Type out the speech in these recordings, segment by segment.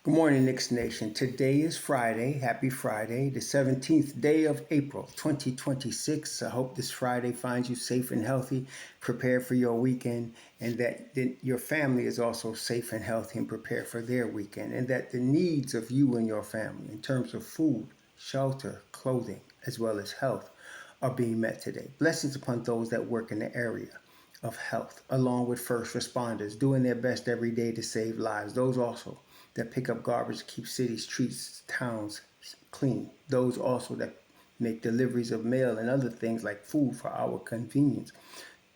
Good morning, Knicks Nation. Today is Friday. Happy Friday, the 17th day of April, 2026. I hope this Friday finds you safe and healthy, prepared for your weekend, and that your family is also safe and healthy and prepared for their weekend, and that the needs of you and your family in terms of food, shelter, clothing, as well as health are being met today. Blessings upon those that work in the area of health, along with first responders doing their best every day to save lives. Those also that pick up garbage, keep cities, streets, towns clean. Those also that make deliveries of mail and other things like food for our convenience.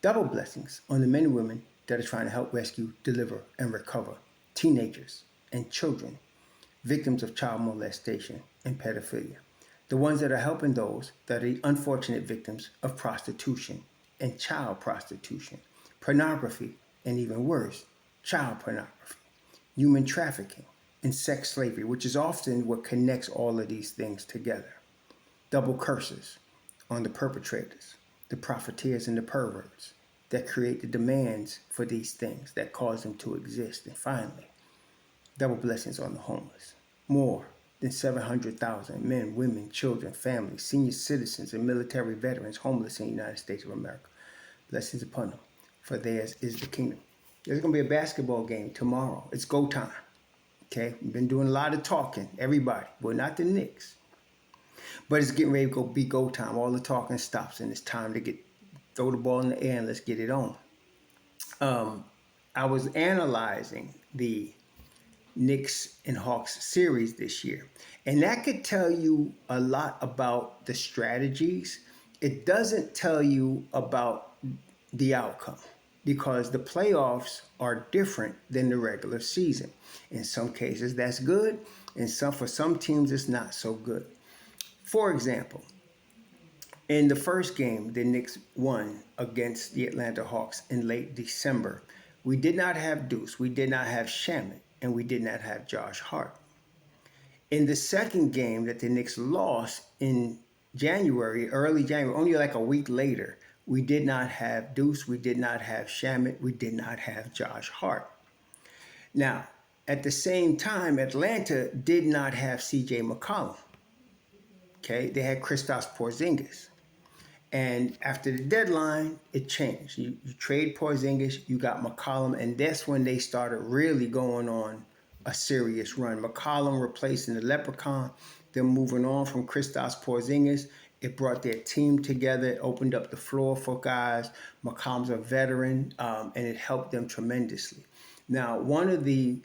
Double blessings on the men and women that are trying to help rescue, deliver, and recover teenagers and children, victims of child molestation and pedophilia. The ones that are helping those that are the unfortunate victims of prostitution and child prostitution, pornography, and even worse, child pornography, human trafficking, and sex slavery, which is often what connects all of these things together. Double curses on the perpetrators, the profiteers, and the perverts that create the demands for these things that cause them to exist. And finally, double blessings on the homeless. More than 700,000 men, women, children, families, senior citizens, and military veterans homeless in the United States of America. Blessings upon them, for theirs is the kingdom. There's going to be a basketball game tomorrow. It's go time. Okay, we've been doing a lot of talking, everybody. Well, not the Knicks, but it's getting ready to be go time. All the talking stops, and it's time to throw the ball in the air and let's get it on. I was analyzing the Knicks and Hawks series this year, and that could tell you a lot about the strategies. It doesn't tell you about the outcome because the playoffs are different than the regular season. In some cases, that's good, and for some teams, it's not so good. For example, in the first game, the Knicks won against the Atlanta Hawks in late December. We did not have Deuce, we did not have Shamet, and we did not have Josh Hart. In the second game that the Knicks lost in January, early January, only like a week later, we did not have Deuce, we did not have Shamet, we did not have Josh Hart. Now, at the same time, Atlanta did not have C.J. McCollum. Okay, they had Kristaps Porzingis. And after the deadline, it changed. You trade Porzingis, you got McCollum, and that's when they started really going on a serious run. McCollum replacing the Leprechaun, them moving on from Kristaps Porzingis. It brought their team together. It opened up the floor for guys. McCollum's a veteran, and it helped them tremendously. Now, one of the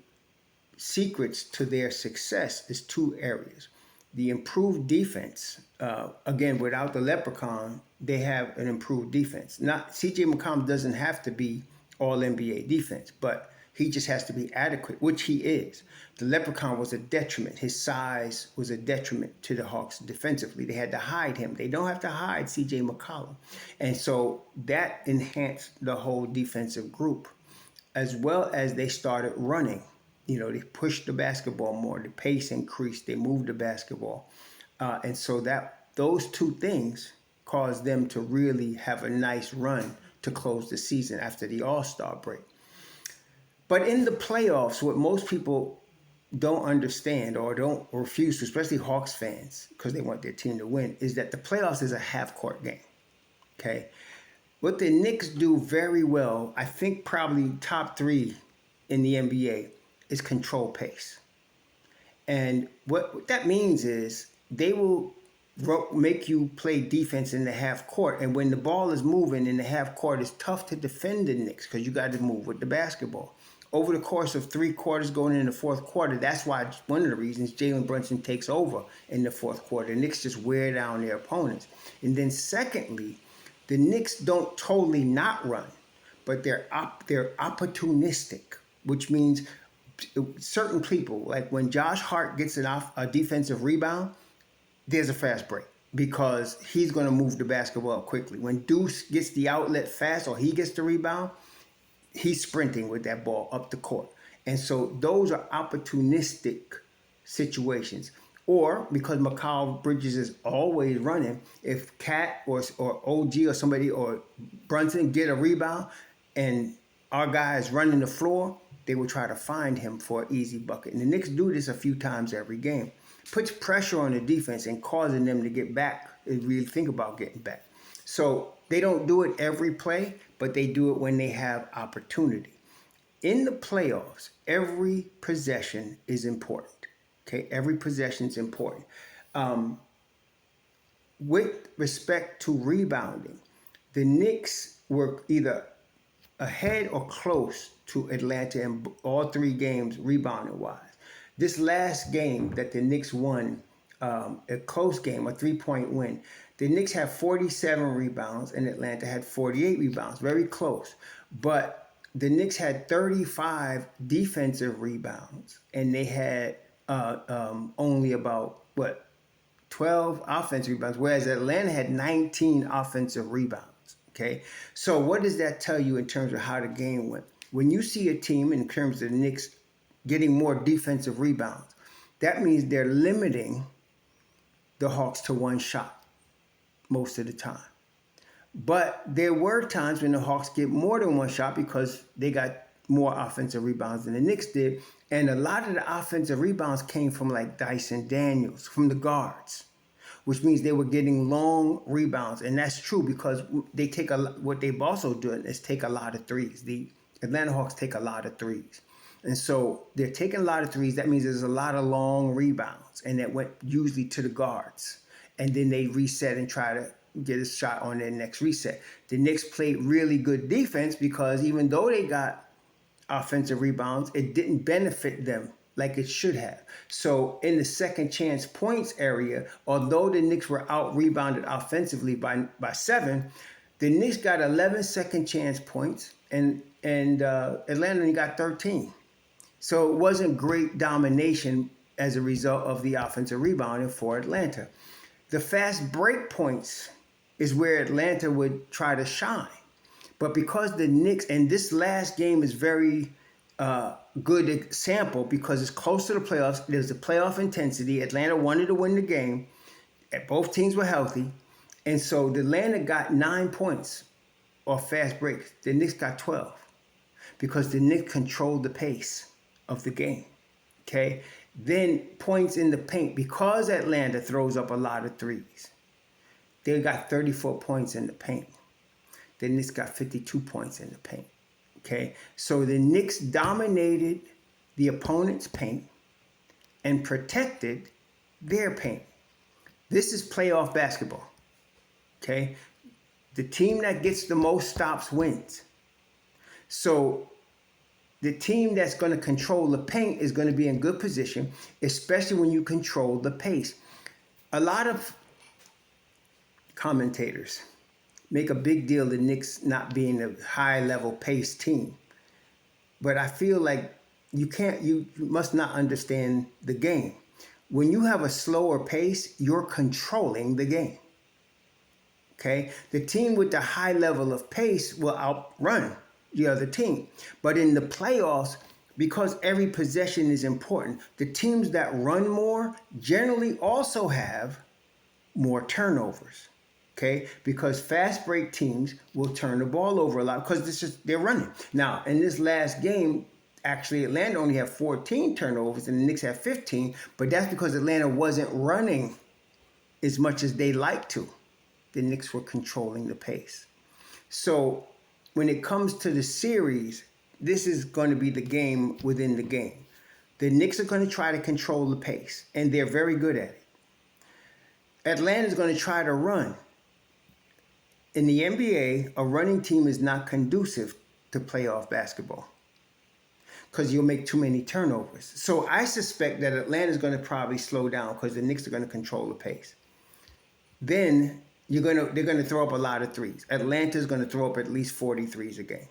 secrets to their success is two areas. The improved defense, again, without the Leprechaun, they have an improved defense. Not C.J. McCollum doesn't have to be all NBA defense, but he just has to be adequate, which he is. The Leprechaun was a detriment. His size was a detriment to the Hawks defensively. They had to hide him. They don't have to hide C.J. McCollum. And so that enhanced the whole defensive group, as well as they started running. You know, they pushed the basketball more. The pace increased. They moved the basketball. And so those two things caused them to really have a nice run to close the season after the All-Star break. But in the playoffs, what most people don't understand or don't refuse to, especially Hawks fans, because they want their team to win, is that the playoffs is a half-court game. Okay? What the Knicks do very well, I think probably top three in the NBA, is control pace. And what that means is they will make you play defense in the half court. And when the ball is moving in the half court, it's tough to defend the Knicks because you got to move with the basketball. Over the course of 3 quarters going into the fourth quarter, that's why one of the reasons Jalen Brunson takes over in the fourth quarter. The Knicks just wear down their opponents. And then secondly, the Knicks don't totally not run, but they're opportunistic, which means certain people, like when Josh Hart gets a defensive rebound, there's a fast break because he's going to move the basketball quickly. When Deuce gets the outlet fast or he gets the rebound, he's sprinting with that ball up the court. And so those are opportunistic situations. Or because Mikal Bridges is always running, if Cat or OG or somebody or Brunson get a rebound and our guy is running the floor, they will try to find him for an easy bucket. And the Knicks do this a few times every game. Puts pressure on the defense and causing them to get back and really think about getting back. So they don't do it every play, but they do it when they have opportunity. In the playoffs, every possession is important. Okay, every possession is important. Um, with respect to rebounding, the Knicks were either ahead or close to Atlanta in all three games rebounding wise. This last game that the Knicks won, a close game, a 3-point win, the Knicks had 47 rebounds and Atlanta had 48 rebounds, very close. But the Knicks had 35 defensive rebounds and they had only about, 12 offensive rebounds, whereas Atlanta had 19 offensive rebounds. Okay, so what does that tell you in terms of how the game went? When you see a team in terms of the Knicks getting more defensive rebounds, that means they're limiting the Hawks to one shot most of the time. But there were times when the Hawks get more than one shot because they got more offensive rebounds than the Knicks did. And a lot of the offensive rebounds came from like Dyson Daniels, from the guards, which means they were getting long rebounds. And that's true because they take what they've also done is take a lot of threes. The Atlanta Hawks take a lot of threes. And so they're taking a lot of threes. That means there's a lot of long rebounds. And that went usually to the guards. And then they reset and try to get a shot on their next reset. The Knicks played really good defense because even though they got offensive rebounds, it didn't benefit them like it should have. So in the second chance points area, although the Knicks were out rebounded offensively by 7, the Knicks got 11 second chance points and Atlanta only got 13. So it wasn't great domination as a result of the offensive rebounding for Atlanta. The fast break points is where Atlanta would try to shine. But because the Knicks, and this last game is very good example because it's close to the playoffs. There's a playoff intensity. Atlanta wanted to win the game. Both teams were healthy. And so the Atlanta got 9 points off fast breaks. The Knicks got 12 because the Knicks controlled the pace of the game. Okay? Then points in the paint. Because Atlanta throws up a lot of threes, they got 34 points in the paint. The Knicks got 52 points in the paint. Okay, so the Knicks dominated the opponent's paint and protected their paint. This is playoff basketball. Okay, the team that gets the most stops wins. So the team that's going to control the paint is going to be in good position, especially when you control the pace. A lot of commentators make a big deal of the Knicks not being a high-level pace team. But I feel like you must not understand the game. When you have a slower pace, you're controlling the game. Okay? The team with the high level of pace will outrun the other team. But in the playoffs, because every possession is important, the teams that run more generally also have more turnovers. Okay, because fast break teams will turn the ball over a lot because they're running. Now, in this last game, actually Atlanta only had 14 turnovers and the Knicks had 15, but that's because Atlanta wasn't running as much as they like to. The Knicks were controlling the pace. So when it comes to the series, this is going to be the game within the game. The Knicks are going to try to control the pace, and they're very good at it. Atlanta's going to try to run. In the NBA, a running team is not conducive to playoff basketball because you'll make too many turnovers. So I suspect that Atlanta's going to probably slow down because the Knicks are going to control the pace. Then they're going to throw up a lot of threes. Atlanta's going to throw up at least 40 threes a game.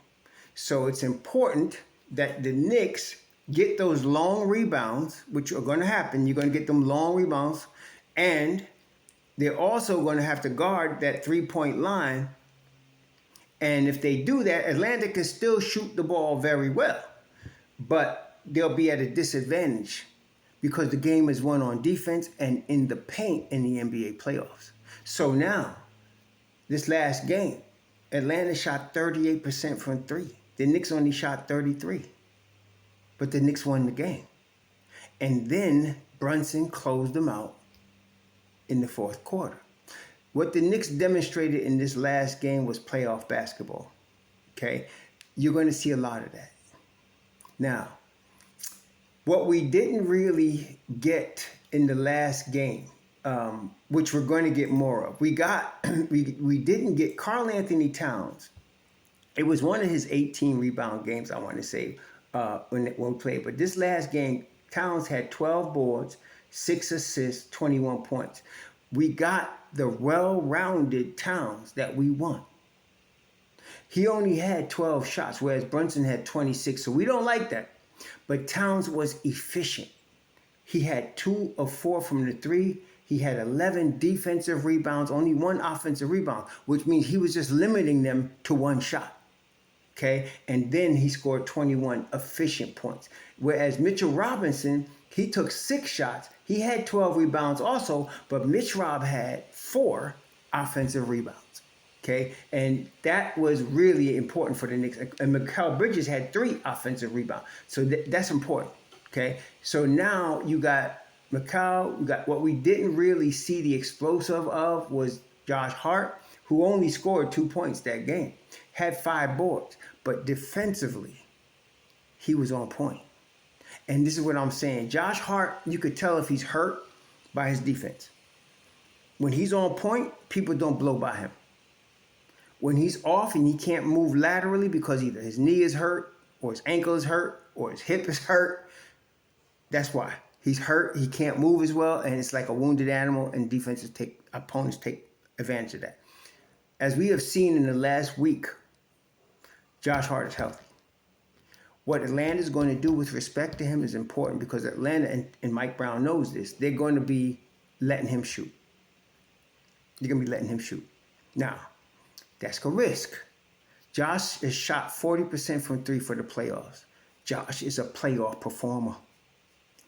So it's important that the Knicks get those long rebounds, which are going to happen. You're going to get them long rebounds, and they're also going to have to guard that three-point line. And if they do that, Atlanta can still shoot the ball very well. But they'll be at a disadvantage because the game is won on defense and in the paint in the NBA playoffs. So now, this last game, Atlanta shot 38% from 3. The Knicks only shot 33. but the Knicks won the game. And then Brunson closed them out in the fourth quarter. What the Knicks demonstrated in this last game was playoff basketball. Okay? You're going to see a lot of that. Now, what we didn't really get in the last game, which we're going to get more of, we didn't get Karl Anthony Towns. It was one of his 18 rebound games, I want to say, when we played. But this last game, Towns had 12 boards, 6 assists, 21 points. We got the well-rounded Towns that we want. He only had 12 shots, whereas Brunson had 26. So we don't like that. But Towns was efficient. He had 2 of 4 from the 3. He had 11 defensive rebounds, only 1 offensive rebound, which means he was just limiting them to 1 shot. Okay, and then he scored 21 efficient points. Whereas Mitchell Robinson, he took 6 shots. He had 12 rebounds also, but Mitch Rob had 4 offensive rebounds. Okay, and that was really important for the Knicks. And Mikal Bridges had 3 offensive rebounds. So that's important. Okay, so now you got Mikal. You got what we didn't really see the explosive of was Josh Hart, who only scored 2 points that game, had 5 boards. But defensively, he was on point. And this is what I'm saying. Josh Hart, you could tell if he's hurt by his defense. When he's on point, people don't blow by him. When he's off and he can't move laterally because either his knee is hurt or his ankle is hurt or his hip is hurt, that's why. He's hurt, he can't move as well, and it's like a wounded animal, and opponents take advantage of that. As we have seen in the last week, Josh Hart is healthy. What Atlanta is going to do with respect to him is important because Atlanta, and Mike Brown knows this, they're going to be letting him shoot. They're going to be letting him shoot. Now, that's a risk. Josh has shot 40% from 3 for the playoffs. Josh is a playoff performer.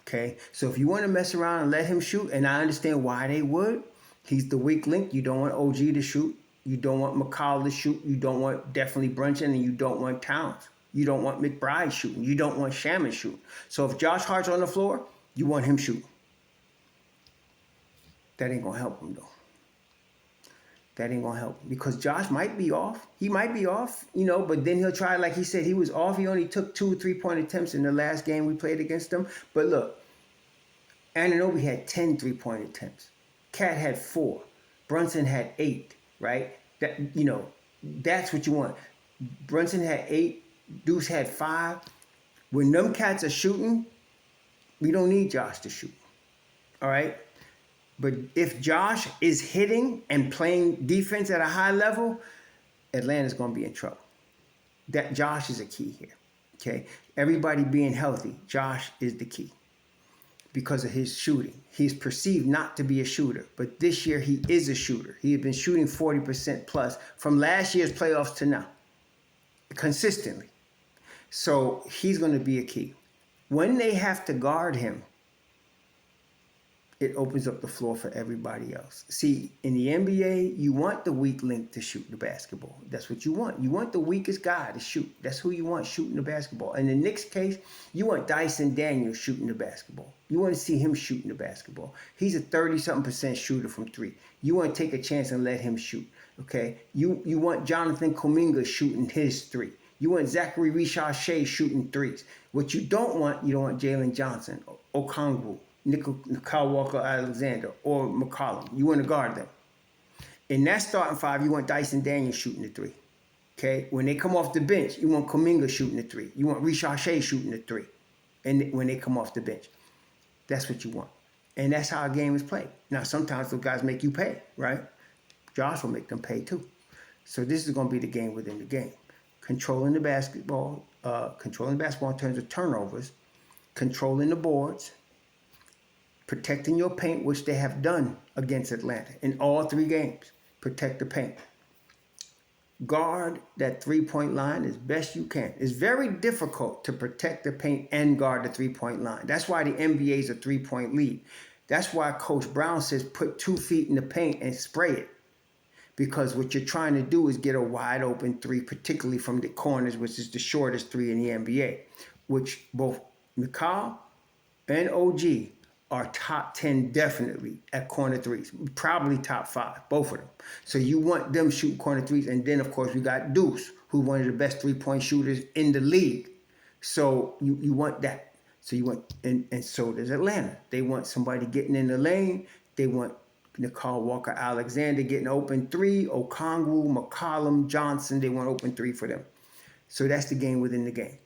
Okay? So if you want to mess around and let him shoot, and I understand why they would, he's the weak link. You don't want OG to shoot. You don't want McCall to shoot. You don't want definitely Brunson, and you don't want Towns. You don't want McBride shooting. You don't want Shaman shooting. So if Josh Hart's on the floor, you want him shooting. That ain't going to help him, though. That ain't going to help him because Josh might be off. He might be off, but then he'll try, like he said, he was off. He only took 2 3-point attempts in the last game we played against him. But look, Anunoby had 10 3-point attempts. Cat had 4. Brunson had 8. Right? That's what you want. Brunson had 8. Deuce had 5. When them cats are shooting, we don't need Josh to shoot. All right? But if Josh is hitting and playing defense at a high level, Atlanta's going to be in trouble. That Josh is a key here. Okay? Everybody being healthy, Josh is the key. Because of his shooting. He's perceived not to be a shooter, but this year he is a shooter. He had been shooting 40% plus from last year's playoffs to now, consistently. So he's going to be a key. When they have to guard him, it opens up the floor for everybody else. See, in the NBA, you want the weak link to shoot the basketball. That's what you want. You want the weakest guy to shoot. That's who you want shooting the basketball. In the Knicks case, you want Dyson Daniels shooting the basketball. You want to see him shooting the basketball. He's a 30-something% shooter from 3. You want to take a chance and let him shoot. Okay? You want Jonathan Kuminga shooting his 3. You want Zachary Richard shooting 3s. What you don't want Jalen Johnson, Okongwu, Kyle Walker-Alexander, or McCollum. You want to guard them. In that starting 5, you want Dyson Daniels shooting the 3. Okay? When they come off the bench, you want Kuminga shooting the 3. You want Richard shooting the 3. And when they come off the bench. That's what you want. And that's how a game is played. Now, sometimes those guys make you pay, right? Josh will make them pay too. So this is going to be the game within the game. Controlling the basketball in terms of turnovers, controlling the boards, protecting your paint, which they have done against Atlanta in all 3 games. Protect the paint. Guard that 3-point line as best you can. It's very difficult to protect the paint and guard the 3-point line. That's why the NBA is a 3-point league. That's why Coach Brown says put 2 feet in the paint and spray it. Because what you're trying to do is get a wide open 3, particularly from the corners, which is the shortest 3 in the NBA, which both McCall and OG are top 10 definitely at corner threes. Probably top 5, both of them. So you want them shooting corner threes. And then, of course, we got Deuce, who's one of the best three-point shooters in the league. So you want that. So you want, and so does Atlanta. They want somebody getting in the lane. They want Nicole Walker-Alexander getting open three, Okongwu, McCollum, Johnson. They want open three for them. So that's the game within the game.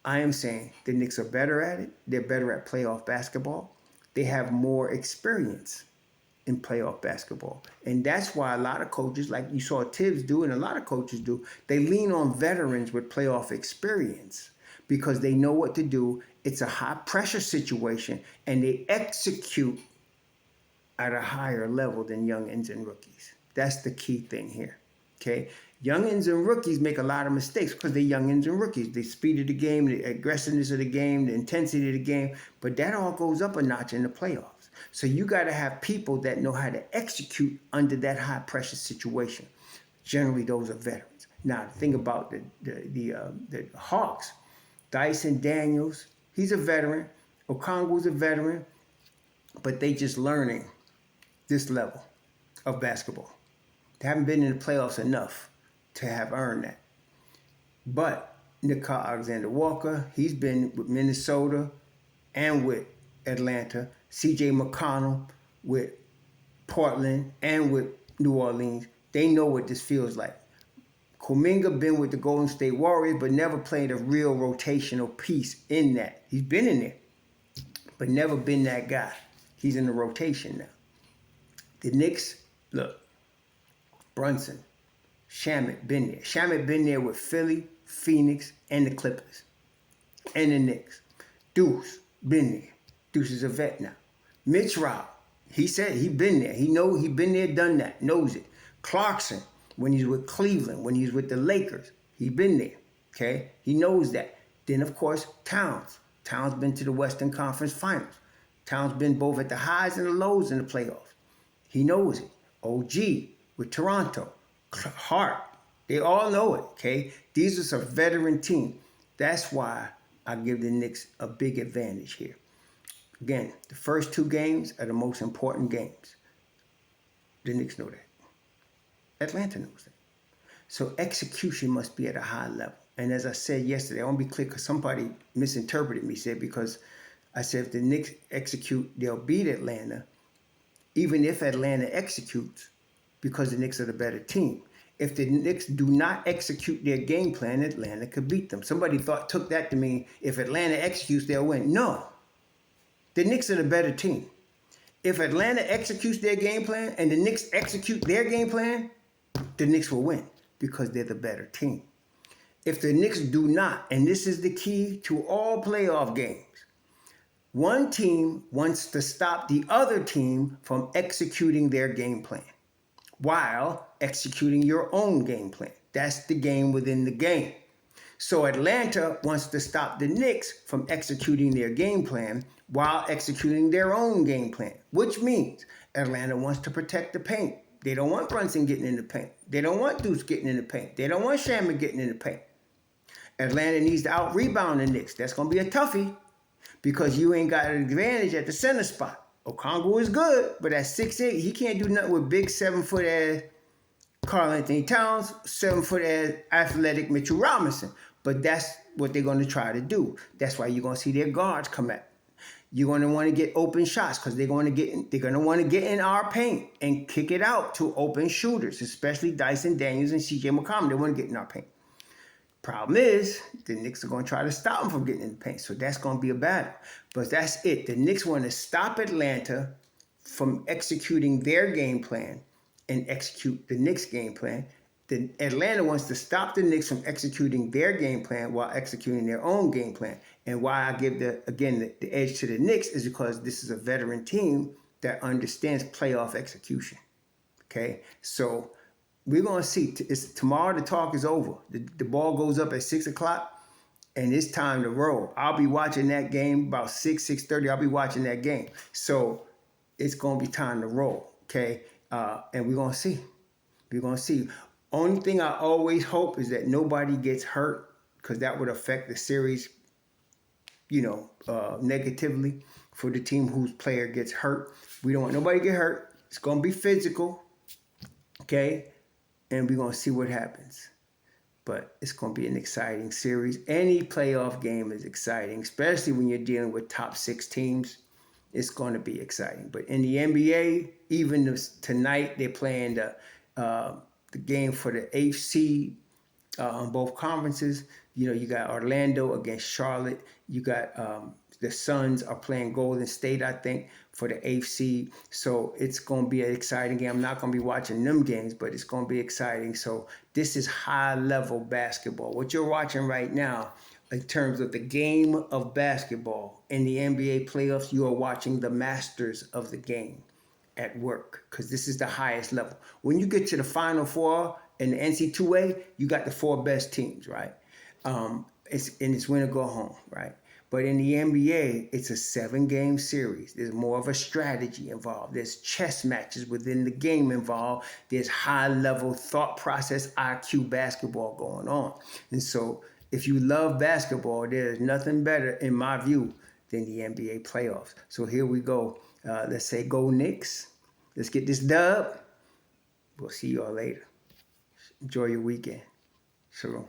I am saying the Knicks are better at it. They're better at playoff basketball. They have more experience in playoff basketball. And that's why a lot of coaches, like you saw Tibbs do and a lot of coaches do, they lean on veterans with playoff experience because they know what to do. It's a high pressure situation and they execute at a higher level than youngins and rookies. That's the key thing here. Okay? Youngins and rookies make a lot of mistakes because they're youngins and rookies. The speed of the game, the aggressiveness of the game, the intensity of the game, but that all goes up a notch in the playoffs. So you got to have people that know how to execute under that high pressure situation. Generally, those are veterans. Now, think about the Hawks. Dyson Daniels, he's a veteran. Okongwu's a veteran, but they just learning this level of basketball. They haven't been in the playoffs enough to have earned that. But Nicole Alexander-Walker, he's been with Minnesota and with Atlanta. C.J. McConnell with Portland and with New Orleans. They know what this feels like. Kuminga been with the Golden State Warriors, but never played a real rotational piece in that. He's been in there, but never been that guy. He's in the rotation now. The Knicks, look, Brunson, Shamet been there. Shamet been there with Philly, Phoenix, and the Clippers, and the Knicks. Deuce been there. Deuce is a vet now. Mitch Rob, he said he been there. He been there, done that, knows it. Clarkson, when he's with Cleveland, when he's with the Lakers, he been there. Okay, he knows that. Then of course Towns. Towns been to the Western Conference Finals. Towns been both at the highs and the lows in the playoffs. He knows it. OG with Toronto. Hart. They all know it, okay? These are some veteran teams. That's why I give the Knicks a big advantage here. Again, the first 2 games are the most important games. The Knicks know that. Atlanta knows that. So execution must be at a high level. And as I said yesterday, I want to be clear because somebody misinterpreted me, said because I said if the Knicks execute, they'll beat Atlanta, even if Atlanta executes, because the Knicks are the better team. If the Knicks do not execute their game plan, Atlanta could beat them. Somebody took that to mean if Atlanta executes, they'll win. No. The Knicks are the better team. If Atlanta executes their game plan and the Knicks execute their game plan, the Knicks will win because they're the better team. If the Knicks do not, and this is the key to all playoff games, one team wants to stop the other team from executing their game plan while executing your own game plan. That's the game within the game. So Atlanta wants to stop the Knicks from executing their game plan while executing their own game plan, which means Atlanta wants to protect the paint. They don't want Brunson getting in the paint. They don't want Deuce getting in the paint. They don't want Shaman getting in the paint. Atlanta needs to out-rebound the Knicks. That's going to be a toughie because you ain't got an advantage at the center spot. Okongwu is good, but at 6'8", he can't do nothing with big 7-foot ass Karl Anthony Towns, 7-foot ass athletic Mitchell Robinson. But that's what they're going to try to do. That's why you're going to see their guards come at. You're going to want to get open shots because they're going to want to get in our paint and kick it out to open shooters, especially Dyson Daniels and C.J. McCollum. They want to get in our paint. Problem is, the Knicks are going to try to stop them from getting in the paint. So that's going to be a battle. But that's it. The Knicks want to stop Atlanta from executing their game plan and execute the Knicks game plan. The Atlanta wants to stop the Knicks from executing their game plan while executing their own game plan. And why I give the edge to the Knicks is because this is a veteran team that understands playoff execution. Okay, so we're going to see. Tomorrow the talk is over. The ball goes up at 6 o'clock, and it's time to roll. I'll be watching that game about 6:30. I'll be watching that game. So it's going to be time to roll, okay? And we're going to see. We're going to see. Only thing I always hope is that nobody gets hurt because that would affect the series, negatively for the team whose player gets hurt. We don't want nobody to get hurt. It's going to be physical, okay? And we're going to see what happens. But it's going to be an exciting series. Any playoff game is exciting, especially when you're dealing with top six teams. It's going to be exciting. But in the NBA, even tonight, they're playing the game for the eighth seed on both conferences. You got Orlando against Charlotte. You got the Suns are playing Golden State, I think, for the eighth seed. So it's going to be an exciting game. I'm not going to be watching them games, but it's going to be exciting. So this is high-level basketball. What you're watching right now, in terms of the game of basketball in the NBA playoffs, you are watching the masters of the game at work, because this is the highest level. When you get to the Final Four in the NC2A, you got the four best teams, right? It's win or go home, right? But in the NBA, it's a 7-game series. There's more of a strategy involved. There's chess matches within the game involved. There's high-level thought process, IQ basketball going on. And so if you love basketball, there's nothing better, in my view, than the NBA playoffs. So here we go. Let's say Go Knicks. Let's get this dub. We'll see y'all later. Enjoy your weekend. Shalom.